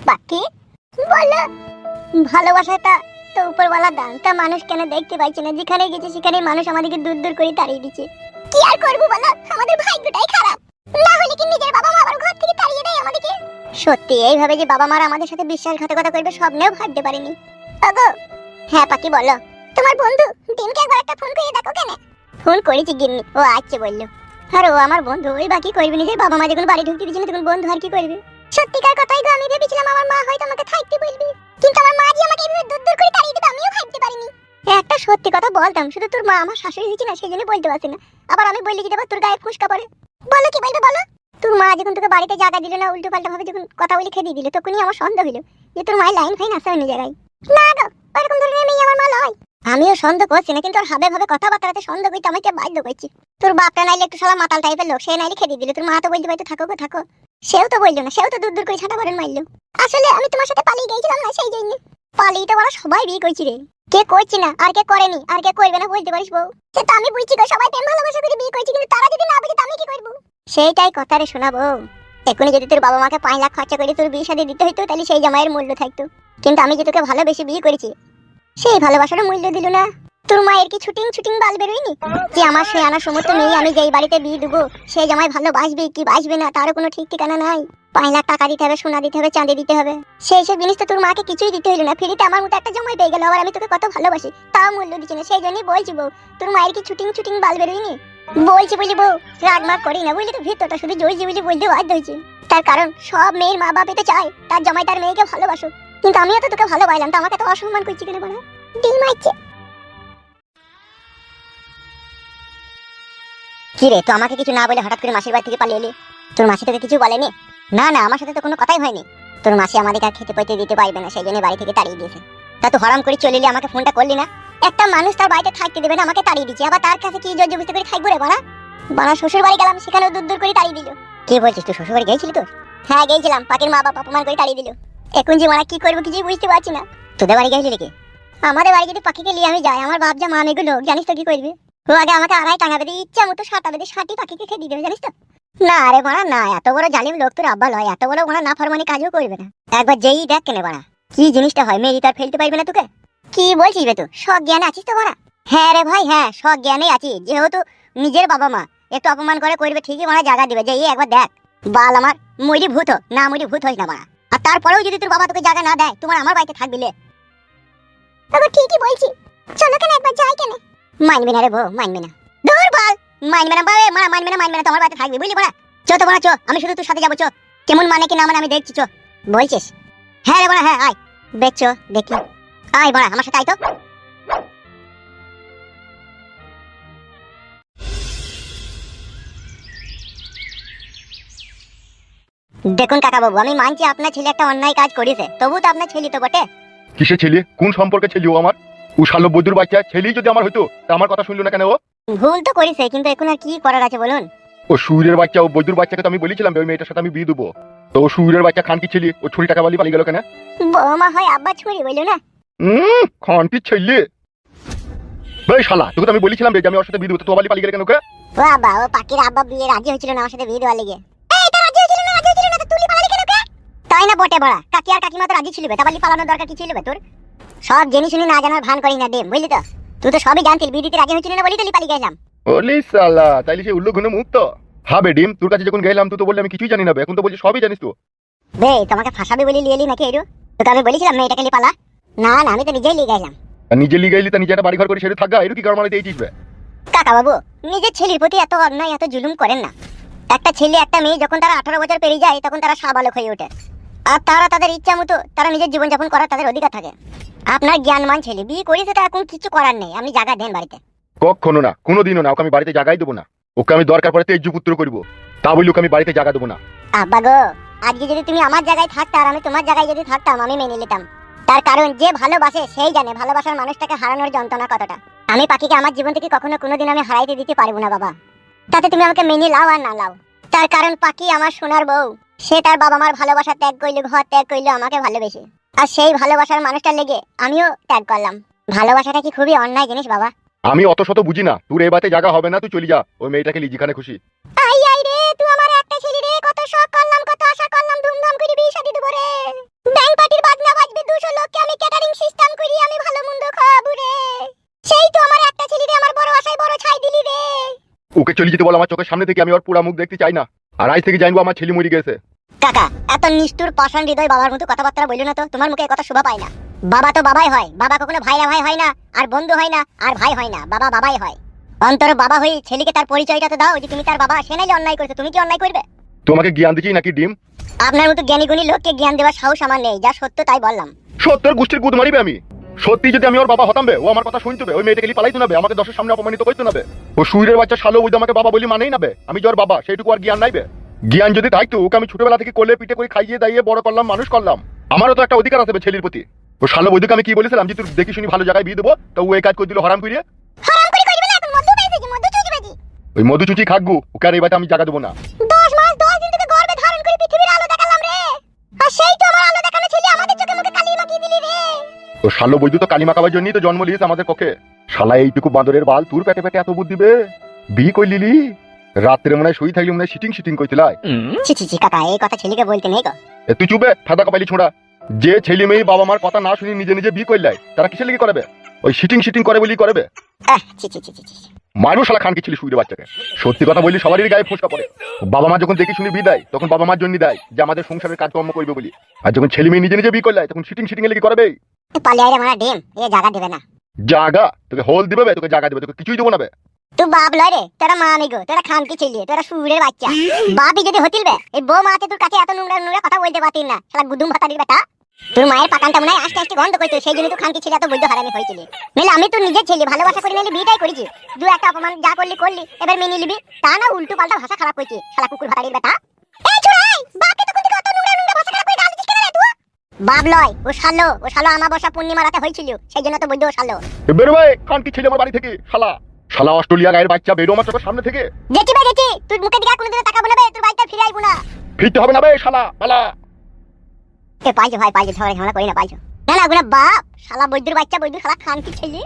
বাকি বলো। ভালোবাসাটা তো উপরওয়ালা দান, তা মানুষ কেন দেখতে পাইছে না? যেখানে গেছে সেখানে মানুষ আমাদেরকে দূর দূর করে তাড়িয়ে দিচ্ছে। কি আর করবো বলো, আমাদের ভাগ্যটাই খারাপ। না হলে কি নিজের বাবা মা আবার ঘর থেকে তাড়িয়ে দেয় আমাদেরকে? সত্যি এইভাবে যে বাবা মারা আমাদের সাথে বিশ্বাসঘাতকতা করবে স্বপ্নেও ভাবতে পারিনি। ওগো। হ্যাঁ পাখি বলো। তোমার বন্ধু দিনকে একবার একটা ফোন করে দেখো কেন? ফোন করেছি গিন্নি, ও আচ্ছা বললো। আর ও আমার বন্ধু, ওই বাকি করবি নিজের বাবা মা যখন বাড়ি ঢুকতে দিচ্ছে না তখন বন্ধু আর কি করবে? সত্যিকার কথাই গো, আমি ভেবেছিলাম আমার মা হয়তো আমাকে থাকতে বলবে, কিন্তু আমার মা যে আমাকে এভাবে দূর দূর করে তাড়িয়ে দেবে আমিও ভাবতে পারিনি। একটা সত্যি কথা বলতাম, শুধু তোর মা আমার শাশুড়ি হয়েছে না সেই জন্য বলতে পারছি না। আবার আমি বললি কি দেবো তোর গায়ে ফুসকা পড়ে? বলো কি বলবে বলো। তোর মা যখন তোকে বাড়িতে জায়গা দিল না, উল্টো পাল্টা ভাবে যখন কথা বলে খেয়ে দিল, তখনই আমার সন্দেহ হলো যে তোর মায়ের লাইন ফাইন আছে অন্য জায়গায়। না গো, ওরকম ধরনের মেয়ে আমার মা নয়। আমিও সন্দেহ করছি না, কিন্তু ওর হাবে ভাবে কথাবার্তাতে সন্দেহ করতে আমাকে বাধ্য করছি। তোর বাপটা নাইলে একটু শালা মাতাল টাইপের লোক, সে নাইলে খেয়ে দিল। তোর মা তো বলতে পারতো থাকো গো থাকো, সেও তো বললো না, সেও তো দূর দূর করে ছাটা বারণ মারলো। আসলে আমি তোমার সাথে পালিয়ে গিয়েছিলাম না সেই জন্য। পালিয়ে তো বলা সবাই বিয়ে করছি রে, কে করছি না আর কে করেনি আর কে করবে না বলতে পারিস বউ? সেটা আমি বুঝছি গো, সবাই প্রেম ভালোবাসা করে বিয়ে করছি, কিন্তু তারা যদি না বুঝে আমি কি করবো? সেইটাই কথা রে শোনাবো। এখনই যদি তোর বাবা মাকে 5 লাখ খরচা করে তোর বিয়ে শাদী দিতে হইতো তাহলে সেই জামাইয়ের মূল্য থাকতো, কিন্তু আমি যে তোকে ভালোবেসে বিয়ে করেছি সেই ভালোবাসার মূল্য দিল না। তোর মায়ের কি ছুটিং ছুটিং বাল বেরোয়নি যে আমার সে আনা সমস্ত মেয়ে আমি যেই বাড়িতে বিয়ে দেবো সেই জামাই ভালোবাসবে কি বাসবে না তারও কোনো ঠিক ঠিকানা নাই। 5 লাখ টাকা দিতে হবে, সোনা দিতে হবে, চাঁদি দিতে হবে, সেই সব জিনিস তো তোর মাকে কিছুই দিতে হইলো না, ফ্রিতে আমার মতো একটা জামাই পেয়ে গেল। আবার আমি তোকে কত ভালোবাসি তাও মূল্য দিচ্ছি না, সেই জন্যই বলছি বউ তোর মায়ের কি ছুটিং ছুটিং বাল বেরোয়নি? বলছি বলি বউ, রাগ মাগ করি না বুঝলি তো, ভিতরটা শুধু জয়জি বুঝি বলতে বাধ্য হয়েছি। তার কারণ সব মেয়ের মা বাপ তো চায় তার জামাই তার মেয়েকে ভালোবাসো, কিন্তু আমিও তো তোকে ভালোবাসলাম, তো আমাকে তো অসম্মান করছি কেন বলো? ডিম আছে কি রে, তো আমাকে কিছু না বলে হঠাৎ করে মাসির বাড়ি থেকে পালিয়ে এলি? তোর মাসি তোকে কিছু বলেনি? না না, আমার সাথে তো কোনো কথাই হয়নি। তোর মাসি আমাদেরকে আর খেতে পইতে দিতে পারবে না সেই জন্য বাড়ি থেকে তাড়িয়ে দিয়েছে। তা তুই হরাম করে চলে এলি, আমাকে ফোনটা করলি না? একটা মানুষ তার বাড়িতে থাকতে দেবে না, আমাকে তাড়িয়ে দিচ্ছে, আবার তার কাছে কি জোর জবরদস্তি করে থাকবো রে বাড়া? বাড়া শ্বশুর বাড়ি গেলাম, সেখানেও দূর দূর করে তাড়িয়ে দিল। কি বলছিস, তুই শ্বশুর বাড়ি গেছিলি তোর? হ্যাঁ গেছিলাম, পাখির মা বাবা অপমান করে তাড়িয়ে দিল। এখন যে মারা কি করবো কিছুই বুঝতে পারছি না। তোদের বাড়ি গেছিলি কি? আমাদের বাড়ি যদি পাখিকে নিয়ে আমি যাই, আমার বাপ যা মা মেয়েগুলো জানিস তো কি করবি? ও আগে আমাকে আড়াই টাঙা বেঁধে ইচ্ছা মতো সাঁটা বেঁধে ষাটি পাখিকে খেয়ে দিয়ে দেবে জানিস তো? না রে বাড়া না, এত বড় জালিম লোক তোর আব্বা লয়, এত বড় বাড়া না ফরমানি কাজও করবে না। একবার যেই দেখ কেনে বাড়া কি জিনিসটা হয়, মেয়ে তার ফেলতে পারবে না তোকে। কি বলছিস বে তুই, সব জ্ঞানে আছিস তো বাড়া? হ্যাঁ রে ভাই হ্যাঁ, সব জ্ঞানে আছি, যেহেতু নিজের বাবা মা একটু অপমান করে করবে ঠিকই বাড়া জায়গা দিবে, যে একবার দেখ বাল আমার মরি ভূত না মরি ভূত হইস না বাড়া। আর তারপরেও যদি তোর বাবা তোকে জায়গা না দেয় তোমার আমার বাড়িতে থাকবি লে। তবে ঠিকই বলছি, চলো কেন একবার যাই কেন? মানবি না রে বউ, মানবি না। দূর বল, মানবে না বাবে মারা, মানবে না তোমার বাড়িতে থাকবি বুঝলি বড়া? চো তো বড়া চো, আমি শুধু তোর সাথে যাবো চো, কেমন মানে কি না মানে আমি দেখছি চো। বলছিস? হ্যাঁ রে বড়া হ্যাঁ, আয় বেচো দেখি, আয় বড়া আমার সাথে আয় তো। দেখুন কাকা বাবু, আমি মানছি আপনার ছেলে একটা অন্যায় কাজ করেছে, তবু তো আপনার ছেলে তো বটে। কিসে ছেলে, কোন সম্পর্কে ছেলে ও আমার? ও শালো বৈদ্যুর বাচ্চা, ছেলেই যদি আমার হইতো তা আমার কথা শুনলো না কেন ও? ভুল তো করেছে, কিন্তু এখন আর কি করার আছে বলুন? ও সুরের বাচ্চা, ও বৈদ্যুর বাচ্চাকে তো আমি বলেছিলাম ওই মেয়েটার সাথে আমি বিয়ে দেবো, তো ও সুরের বাচ্চা খানকি ছেলে, ও ছুরি টাকা বালি পালিয়ে গেল কেন? বৌমা হয় আব্বা ছুরি বললো না? খানকি ছেলে ভাই শালা, তোকে তো আমি বলেছিলাম যে আমি ওর সাথে বিয়ে দেবো, তো বালি পালিয়ে গেল কেন ওকে? বাবা ও পাখির আব্বা বিয়ে রাজি হয়েছিল না আমার সাথে বিয়ে দেওয়ার লেগে? এই তো রাজি হয়েছিল না, রাজি হয়েছিল না তো তুলি পালালি কেন কে? তাই না বটে বড়া, কাকি আর কাকিমা তো রাজি ছিল, তা বালি পালানোর দরকার কি ছিল বে তোর? সব জেনে শুনি না জানার ভান করিস না ডেম বুঝলি তো, তুই তো সবই জানতিস, বিয়ে দিতে রাজি হয়েছিল না বলি তো পালিয়ে গেলাম। ওলি শালা, তাইলে সে উল্লু ঘন মুক্ত হবে ডিম, তোর কাছে যখন গেলাম তুই তো বললি আমি কিছুই জানি না, এখন তো বলছি সবই জানিস তো। বে তোমাকে ফাঁসাবে বলি লিয়েলি নাকি এরু? তোকে আমি বলেছিলাম মেয়েটাকে নিয়ে পালা? না না, আমি তো নিজেই লিয়ে গেলাম। আর নিজে লিয়ে গেলি তা নিজে একটা বাড়ি ঘর করে সেটা থাকা, এরু কি কারমালিতে এই চিসবে? কাকা বাবু, নিজের ছেলের প্রতি এত অন্যায় এত জুলুম করেন না। একটা ছেলে একটা মেয়ে যখন তারা 18 বছর পেরিয়ে যায় তখন তারা সাবালক হয়ে ওঠে, আর তারা তাদের ইচ্ছা মতো তারা নিজের জীবনযাপন করার তাদের অধিকার থাকে। আপনার জ্ঞানমান ছেলে বিয়ে করেছে, তা এখন কিছু করার নেই, আপনি জায়গা দেন বাড়িতে। কখনো না, কোনোদিনও না, ওকে আমি বাড়িতে জায়গাই দেবো না। ওকে আমি দরকার পড়ে তেজ্য পুত্র করবো, তা বলি ওকে আমি বাড়িতে জায়গা দেবো না। আব্বা গো, আজকে যদি তুমি আমার জায়গায় থাকতে আর আমি তোমার জায়গায় যদি থাকতাম আমি মেনে নিতাম। তার কারণ যে ভালোবাসে সেই জানে ভালোবাসার মানুষটাকে হারানোর যন্ত্রণা কতটা। আমি পাখিকে আমার জীবন থেকে কখনো কোনোদিন আমি হারাইতে দিতে পারবো না বাবা, তাতে তুমি আমাকে মেনে লাও আর না লাও। তার কারণ পাখি আমার সোনার বউ, সে তার বাবা মার ভালোবাসা ত্যাগ করলো, ঘর ত্যাগ করলো আমাকে ভালোবেসে, আর সেই ভালোবাসার মানুষটার লেগে আমিও ত্যাগ করলাম। ভালোবাসাটা কি খুবই অন্যায় জিনিস বাবা? আমি অত শত বুঝি না, তোর এই বাতে জায়গা হবে না, তুই চলে যা, ওই মেয়েটাকে লি যেখানে খুশি। আই আই রে, তুই আমার একটা ছেলে রে, কত শখ করলাম কত আশা করলাম, ধুমধাম করে বিয়ে শাদী দেব রে। ওকে চলে যেতে বল আমার চোখের সামনে থেকে, আমি ওর পুরা মুখ দেখতে চাই না। আর আজ থেকে জানবো আমার ছেলে মরে গেছে। কাকা এত নিষ্ঠুর পাষাণ হৃদয় বাবার মতো কথাবার্তা বললো না তো, তোমার মুখে কথা শোভা পায় না। বাবা তো বাবাই হয়, বাবা কখনো ভাইরা ভাই হয় না, আর বন্ধু হয় না, আর ভাই হয় না, বাবা বাবাই হয়। অন্তর বাবা হয়ে ছেলেকে তার পরিচয়টা তো দাও যে তুমি তার বাবা। সে নাইলে অন্যায় করেছে, তুমি কি অন্যায় করবে? তোমাকে জ্ঞান দিচ্ছি নাকি ডিম? আপনার মতো জ্ঞানী গুণী লোককে জ্ঞান দেওয়ার সাহস আমার নেই, যা সত্য তাই বললাম। সত্যের গোষ্ঠীর গুদ মারিবে আমি। সত্যি যদি আমি ওর বাবা হতাম বে, ও আমার কথা শুনতে হবে, ওই মেয়েটাকে নিয়ে পালাইতে নাবে, আমাকে দশের সামনে অপমানিত করতে নাবে। ও সুইরের বাচ্চা শালো ওই আমাকে বাবা বলি মানেই নাবে, আমি যে ওর বাবা সেইটুকু আর জ্ঞান নাইবে। জ্ঞান যদি থাকতো ওকে আমি ছোটবেলা থেকে কোলে পিঠে করে খাইয়ে দাইয়ে বড় করলাম, মানুষ করলাম, আমারও তো একটা অধিকার আছে ছেলের প্রতি। ও শালো বৈদ্যকে আমি কি বলেছিলাম যে তুই দেখি শুনি ভালো জায়গায় বিয়ে দেবো, তো ও এই কাজ করে দিল হারাম করে। হারাম করে কইবে না, এখন মধু পেয়েছে, মধু চুজি বাজি। ওই মধু চুচি খাকবো, ওকে আর এই বাড়িতে আমি জায়গা দেবো না। 10 মাস 10 দিন থেকে গর্ভে ধারণ করে পৃথিবীর আলো দেখালাম রে, আর সেই তো আমার আলো দেখানো ছেলে আমাদের চোখে মুখে কালি মাখিয়ে দিলি রে। ও শালো বৈদ্য তো কালিমা খাবার জন্যই তো জন্ম লিয়েছে আমাদের পক্ষে। শালা এইটুকু বাঁদরের বাল তোর পেটে পেটে এত বুদ্ধি বে, বিয়ে করলি লি? রাত্রে মনে হয় শুই থাকলি মনে হয় সিটিং সিটিং করছিলাই। ছি ছি ছি কাকা, এই কথা ছেলেকে বলতে নেই গো। তুই চুপে ফাদা কপালি ছোঁড়া। যে ছেলে মেয়ে বাবা মার কথা না শুনি নিজে নিজে বিয়ে করলাই, তারা কিসের লেগে করবে? ওই সিটিং সিটিং করে বলি করবে। ছি ছি ছি ছি। মানুষ শালা খান কি ছিল শুইরে বাচ্চাকে। সত্যি কথা বললি সবারই গায়ে ফোসকা পড়ে। বাবা মা যখন দেখি শুনি বিয়ে দেয় তখন বাবা মার জন্য দেয় যে আমাদের সংসারের কাজকর্ম করবে বলি, আর যখন ছেলে মেয়ে নিজে নিজে বিয়ে করলাই তখন সিটিং সিটিং এর লেগে করবে। পালিয়ে আইরে মারা ডিম, এ জায়গা দেবে না। জাগা তোকে হোল দিবে বে, তোকে জায়গা দেবে, তোকে কিছুই দেবো না বে। তুই বাপ লয় রে, তোরা মা আমি গো, তোরা খান কি ছেলে, তোরা সুরের বাচ্চা। বাপই যদি হতিল বে, এই বউ মাতে তোর কাছে এত নোংরা নোংরা কথা বলতে পারতিস না, শালা গুদুম ভাতারির বেটা। তোর মায়ের পাকানটা মনে হয় আস্তে আস্তে গন্ধ করতো, সেই জন্য তুই খান কি ছেলে এত বৈধ হারামি হয়েছিল। নাহলে আমি তোর নিজের ছেলে, ভালোবাসা করে নিলে বিয়েটাই করেছি। দু একটা অপমান যা করলি করলি, এবার মেনে নিবি, তা না উল্টো পাল্টা ভাষা খারাপ করছিস, শালা কুকুর ভাতারির বেটা। এই ছোড়াই, বাপকে তখন থেকে অত নোংরা নোংরা ভাষা খারাপ করে গাল দিছিস কেন রে তুই? বাপ লয়, ও শালো, ও শালো আমাবস্যা পূর্ণিমা রাতে হয়েছিল, সেই জন্য তো বৈধ ও শালো। বেরো ভাই খান কি ছেলে আমার বাড়ি থেকে, শালা শালা অস্ট্রেলিয়া গায়ের বাচ্চা, বেরো আমার চোখের সামনে থেকে। গেছি ভাই গেছি, তুই মুখে দিকে কোনোদিনও তাকাবো না বে, তোর বাড়িতে ফিরে আইবো না। ফিরতে হবে না বে শালা পালা। এ পাইছো ভাই, পাইছো, ঝগড়া ঝামেলা করি না, পাইছো না না গুনা বাপ, শালা বৈদ্যুর বাচ্চা, বৈদ্যুর শালা খান কি ছেলে,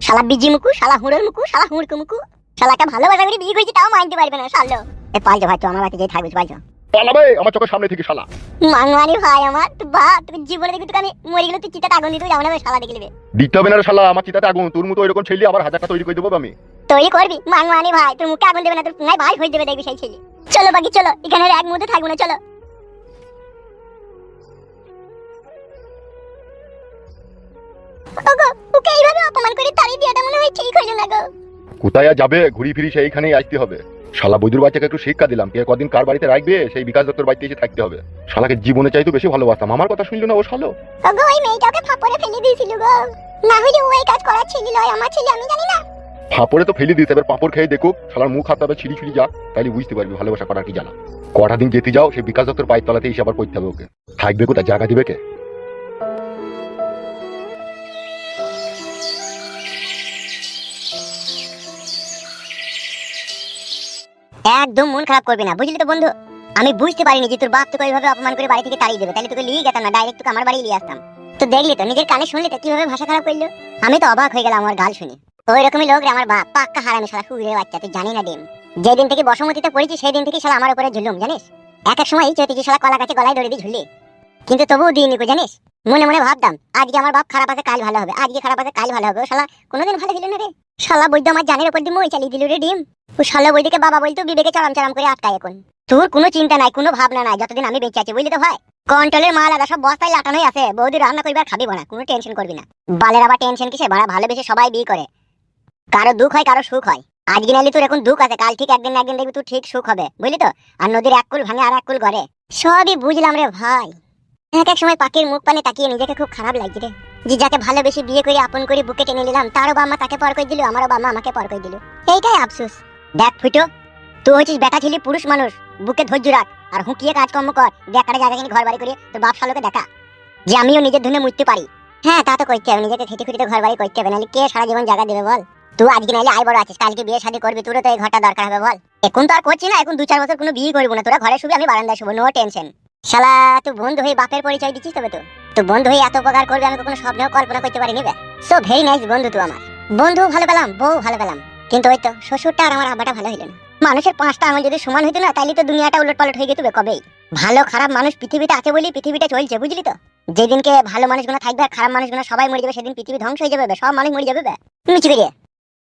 শালা বিজি মুকু, শালা হুড়োর মুকু, শালা হুড়কু মুকু, শালাটা ভালোবাসা করে বিয়ে করেছি তাও মানতে পারবে না শালো। এ পাইছো ভাই, তো আমার বাড়িতে যেই থাকবি পাইছো। পালাবে আমার চোখের সামনে থেকে শালা। মাংমানি ভাই আমার, তুই বাপ, তুই জীবনে দেখবি তোকে আমি মরে গেলে তুই চিতাতে আগুন দিতে যাবো না বে, শালা দেখে নেবে। দিতে হবে না রে শালা, আমার চিতাতে আগুন, তোর মতো এরকম ছেলে আবার হাজারটা তৈরি করে দেবো আমি। তৈরি করবি মাংমানি ভাই, তোর মুখে আগুন দেবে না, তোর পুঙ্গায় ভাই হয়ে দেবে দেখবি সেই ছেলে। চলো বাকি চলো, এখানে আর এক মুহূর্তে থাকবো না, চলো। ওগো, ওকে এইভাবে অপমান করে তাড়িয়ে দেওয়াটা মনে হয় ঠিক হইল না গো। কোথায় আর যাবে, ঘুরি ফিরি সেইখানেই আসতে হবে। শালা বৈদ্যুর বাচ্চাকে একটু শিক্ষা দিলাম, কে কদিন কার বাড়িতে রাখবে সেই বিকাশ দত্তর বাড়িতে এসে থাকতে হবে। শালাকে জীবনে চাইতো বেশি ভালোবাসতাম, আমার কথা শুনলো না ও শালো। ওগো, ওই মেয়েটাকে ফাপড়ে ফেলে দিয়েছিল গো, না হইলে ও এই কাজ করার ছিল লয়, আমার ছেলে আমি জানি না। ফাপড়ে তো ফেলে দিতে, এবার পাপড় খেয়ে দেখো শালার মুখ হাত পাবে ছিঁড়ি ছিঁড়ি যা, তাইলে বুঝতে পারবি ভালোবাসা করার কি জ্বালা। কটা দিন যেতে যাও সেই বিকাশ দত্তর পায়ের তলাতে এসে আবার পড়তে হবে ওকে। থাকবে কোথায়, জায়গা দিবে কে? একদম মন খারাপ করবি না, বুঝলি তো বন্ধু। আমি বুঝতে পারিনি যে তোর বাপ তোকে এইভাবে অপমান করে বাড়ি থেকে তাড়িয়ে দেবে, তাহলে তোকে লিয়ে যেতাম না, ডাইরেক্ট তোকে আমার বাড়ি নিয়ে আসতাম। তো দেখলি তো, নিজের কানে শুনলি তো কিভাবে ভাষা খারাপ করলো। আমি তো অবাক হয়ে গেলাম আমার গাল শুনে। ওই রকমই লোক রে আমার বাপ, পাক্কা হারামি শালা সুরের বাচ্চা, তুই জানি না ডিম। যেদিন থেকে বসমতিতে পড়েছি সেই দিন থেকে শালা আমার উপরে ঝুলুম জানিস। এক এক সময় এই চৈতি শালা কলা গাছে গলায় দড়ি দিয়ে ঝুলি, কিন্তু তবুও দিই নিকো জানিস। মনে মনে ভাবতাম আজকে আমার বাপ খারাপ আছে কাল ভালো হবে, আজকে খারাপ আছে কাল ভালো হবে। ও শালা কোনোদিন ভালো ছিল না রে, শালা বৈদ্য আমার জানের উপর দিয়ে মই চালিয়ে দিল রে ডিম। ও শালা বৈদ্যকে বাবা বলতো, বিবেকে চরম চরম করে আটকায় এখন। তোর কোনো চিন্তা নাই, কোনো ভাবনা নাই, যতদিন আমি বেঁচে আছি, বুঝলি তো ভাই। কন্ট্রোলের মাল আদা সব বস্তায় লাটানোই আছে, বৌদি রান্না করবার খাবি না, কোনো টেনশন করবি না। বালের আবার টেনশন কিসে, বাড়া ভালোবেসে সবাই বিয়ে করে, কারো দুঃখ হয় কারো সুখ হয়। আজকে নালি তোর এখন দুঃখ আছে, কাল ঠিক একদিন না একদিন দেখবি তুই ঠিক সুখ হবে, বুঝলি তো। আর নদীর এক কুল ভাঙে আর এক কুল গড়ে, সবই বুঝলাম রে ভাই। এক এক সময় পাখির মুখ পানে তাকিয়ে নিজেকে খুব খারাপ লাগছে রে, যে যাকে ভালোবেসে বিয়ে করে আপন করে বুকে টেনে নিলাম, তারও বাবা তাকে পর করে দিল, আমারও বাবা আমাকে পর করে দিল। এইটাই আফসোস। দেখ ফুটো, তুই হচ্ছিস বেটা ছেলে, পুরুষ মানুষ, বুকে ধৈর্য রাখ আর হুঁকিয়ে কাজকর্ম কর, একটা জায়গা কিনে ঘর বাড়ি করে তোর বাপ শালোকে দেখা যে আমিও নিজের ধুনে মুততে পারি। হ্যাঁ তা তো করতে হবে, নিজেকে খেটে খুঁটে ঘর বাড়ি করতে হবে, নাহলে কে সারা জীবন জায়গা দেবে বল। তুই আজকে নাইলে আই বড় আছিস, কালকে বিয়ে শাদী করবি, তোরও তো এই ঘরটা দরকার হবে বল। এখন তো আর করছি না, এখন 2-4 বছর কোনো বিয়ে করবো না, তোরা ঘরে শুবি আমি বারান্দায় শুবো, নো টেনশন। শালা তুই বন্ধু হয়ে বাপের পরিচয় দিচ্ছিস, তবে তো বন্ধু হয়ে এত উপকার করবে আমি কখনো স্বপ্নেও কল্পনা করতে পারিনি বে। সো ভেরি নাইস বন্ধু তুই আমার। বন্ধু ভালো পেলাম, বউ ভালো পেলাম, কিন্তু ওই তো শ্বশুরটা আর আমার আব্বাটা ভালো হইল না। মানুষের 5টা আঙুল যদি সমান হইতো না, তাইলে তো দুনিয়াটা উলট পালট হয়ে যেত কবেই। ভালো খারাপ মানুষ পৃথিবীতে আছে বলি পৃথিবীটা চলছে, বুঝলি তো। যেদিনকে ভালো মানুষগুলো থাকবে আর খারাপ মানুষগুলো সবাই মরে যাবে, সেদিন পৃথিবী ধ্বংস হয়ে যাবে, সব মানুষ মরে যাবে। মিছি করে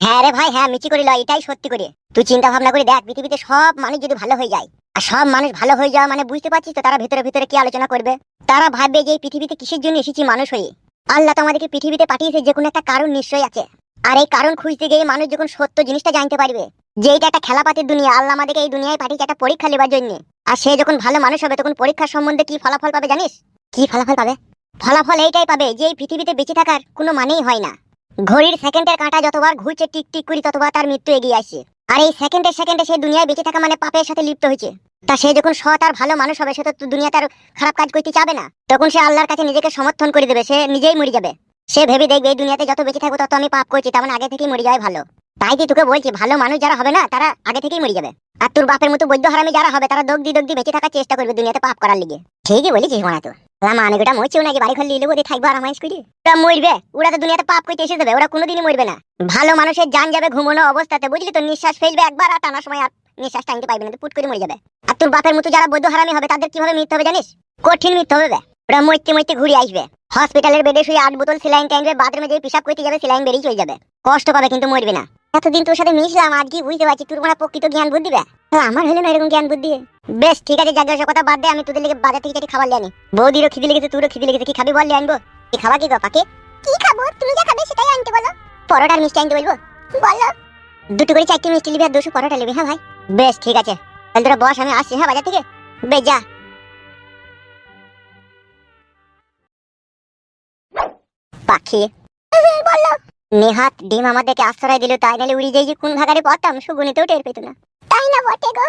হ্যাঁ রে ভাই, হ্যাঁ মিচি করে লয়, এটাই সত্যি করে। তুই চিন্তা ভাবনা করে দেখ, পৃথিবীতে সব মানুষ যদি ভালো হয়ে যায়, আর সব মানুষ ভালো হয়ে যাওয়া মানে বুঝতে পারছিস তো তারা ভিতরে ভিতরে কি আলোচনা করবে। তারা ভাববে যে এই পৃথিবীতে কিসের জন্য এসেছি মানুষ হয়ে। আল্লাহ তো আমাদেরকে পৃথিবীতে পাঠিয়েছে যে কোনো একটা কারণ নিশ্চয়ই আছে। আর এই কারণ খুঁজতে গিয়ে মানুষ যখন সত্য জিনিসটা জানতে পারবে যে এটা একটা খেলাপাতির দুনিয়া, আল্লাহ আমাদেরকে এই দুনিয়ায় পাঠিয়েছে একটা পরীক্ষা নেবার জন্য। আর সে যখন ভালো মানুষ হবে তখন পরীক্ষার সম্বন্ধে কি ফলাফল পাবে জানিস? কি ফলাফল পাবে? ফলাফল এইটাই পাবে যে এই পৃথিবীতে বেঁচে থাকার কোনো মানেই হয় না। ঘড়ির সেকেন্ডের কাঁটা যতবার ঘুরছে টিক টিক করে ততবার তার মৃত্যু এগিয়ে আসে। আর এই সেকেন্ডে সেকেন্ডে সে দুনিয়ায় বেঁচে থাকা মানে পাপের সাথে লিপ্ত হয়েছে। তা সে যখন সৎ আর ভালো মানুষ হবে সে তো দুনিয়াতে আর খারাপ কাজ করতে চাবে না, তখন সে আল্লাহর কাছে নিজেকে সমর্থন করে দেবে, সে নিজেই মরে যাবে। সে ভেবে দেখবে এই দুনিয়াতে যত বেঁচে থাকবো তত আমি পাপ করছি, তেমন আগে থেকেই মরে যাওয়াই ভালো। তাই কি তোকে বলছি, ভালো মানুষ যারা হবে না তারা আগে থেকেই মরে যাবে। আর তোর বাপের মতো বৈদ্য হারামি যারা হবে তারা দগদি দগদি বেঁচে থাকার চেষ্টা করবে দুনিয়াতে পাপ করার লিগে। ঠিকই বলেছিস মনে তো। মানে গোটা মরছেও নাকি, বাড়ি ঘর লিলে বোধ থাকবো আর আমায় করি। ওরা মরবে, ওরা তো দুনিয়াতে পাপ করতে এসে যাবে, ওরা কোনোদিনই মরবে না। ভালো মানুষের জান যাবে ঘুমানো অবস্থাতে, বুঝলি তো, নিঃশ্বাস ফেলবে একবার আর টানার সময় আর নিঃশ্বাস টানতে পারবে না, তো পুট করে মরে যাবে। আর তোর বাপের মতো যারা বৈদ্য হারামি হবে তাদের কিভাবে মৃত্যু হবে জানিস? কঠিন মৃত্যু হবে। ওরা মরতে মরতে ঘুরে আসবে, হসপিটালের বেডে শুয়ে 8 বোতল সেলাইন টাইনবে, বাথরুমে যেয়ে পেশাব করতে যাবে, সেলাইন বেরিয়ে চলে যাবে। কষ্ট পাবে কিন্তু মরবে না। এতদিন তোর সাথে মিশলাম, আজ কি বুঝতে পারছি তোর মানে প্রকৃত জ্ঞান বুদ্ধি বে। আমার হলো না এরকম জ্ঞান বুদ্ধি। বেশ ঠিক আছে, জায়গা কথা বাদ দে, আমি তোদের লেগে বাজার থেকে খাবার লিয়ে আনি। বৌদিরও খিদে লেগেছে, তোরও খিদে লেগেছে, কি খাবি বল লিয়ে আনবো। কি খাবা কি গো পাকে? কি খাবো? তুমি যা খাবে সেটাই আনতে বলো। পরোটার মিষ্টি আনতে বলবো? বলো। দুটো করে 4টে মিষ্টি নিবি আর 200 পরোটা নিবি। হ্যাঁ ভাই বেশ ঠিক আছে, তাহলে তোরা বস, আমি আসছি হ্যাঁ বাজার থেকে। বেশ যা। পাখি বলো। নেহাত ডিম আমাদেরকে আশ্রয় দিল, তাই নাহলে উড়ি যাই যে কোন ভাগারে পড়তাম সুগুনিতেও টের পেত না। তাই না বটে গো।